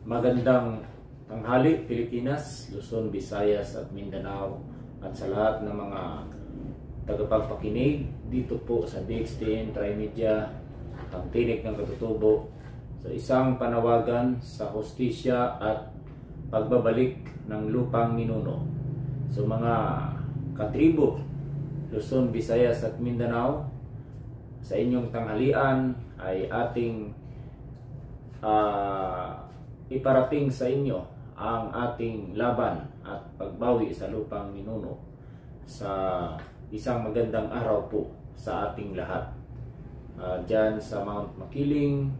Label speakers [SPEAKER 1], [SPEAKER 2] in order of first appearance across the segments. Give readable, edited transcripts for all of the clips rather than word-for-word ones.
[SPEAKER 1] Magandang tanghali Pilipinas, Luzon, Visayas at Mindanao at sa lahat ng mga tagapagpakinig dito po sa DXTN Trimedia, ang tinig ng katutubo, sa isang panawagan sa hustisya at pagbabalik ng lupang ninuno. So mga katribo, Luzon, Visayas at Mindanao, sa inyong tanghalian ay ating iparating sa inyo ang ating laban at pagbawi sa lupang ninuno sa isang magandang araw po sa ating lahat. Diyan sa Mount Makiling,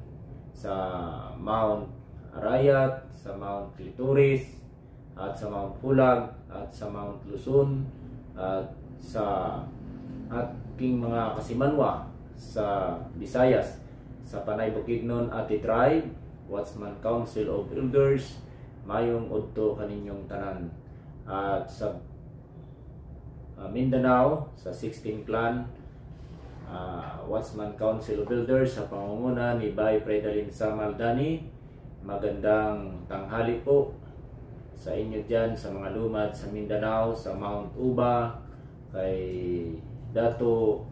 [SPEAKER 1] sa Mount Arayat, sa Mount Clitoris, at sa Mount Pulag, at sa Mount Luzon, at sa ating mga kasimanwa sa Visayas, sa Panay Bukidnon Ati Tribe, Watchman Council of Elders, mayong udto kaninyong tanan. At sa Mindanao, sa 16 Clan, Watchman Council of Elders sa pangunguna ni Bay Fredalyn Samaldani, magandang tanghali po sa inyo dyan sa mga lumad sa Mindanao, sa Mount Uba, kay Dato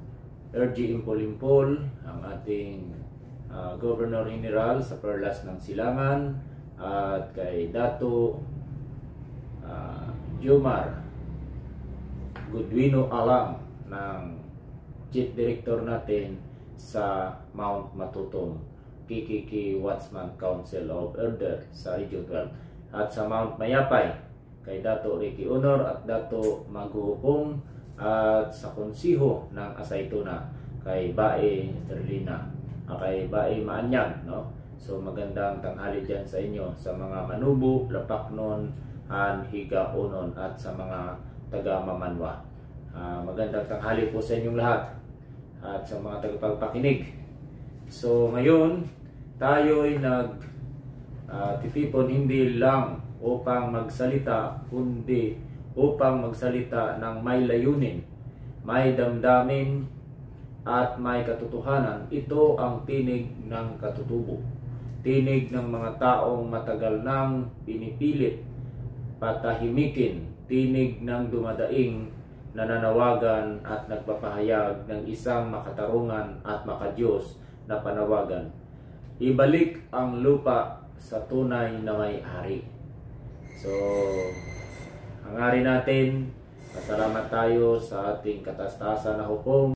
[SPEAKER 1] RG Impol-Impol, ang ating Governor General sa Perlas ng Silangan, at kay Dato Jomar Goodwino Alam ng Chief Director natin sa Mount Matutong, PKK Watchman Council of Elders sa Region 12, at sa Mount Mayapay kay Dato Ricky Honor at Dato Maguhukong, at sa Konsiho ng Asaytuna kay Bae Terlina, kay Bae Maanyag, no? So magandang tanghali dyan sa inyo, sa mga Manubo, Lapaknon, Higaonon, at sa mga taga Mamanwa. Magandang tanghali po sa inyong lahat at sa mga tagapagpakinig. So ngayon tayo'y titipon hindi lang upang magsalita, kundi upang magsalita ng may layunin, may damdamin, at may katotohanan. Ito ang tinig ng katutubo, tinig ng mga taong matagal nang pinipilit patahimikin, tinig ng dumadaing nananawagan at nagpapahayag ng isang makatarungan at makadiyos na panawagan. Ibalik ang lupa sa tunay na may-ari. So, hangarin natin, pasalamat tayo sa ating katastasan na hukom.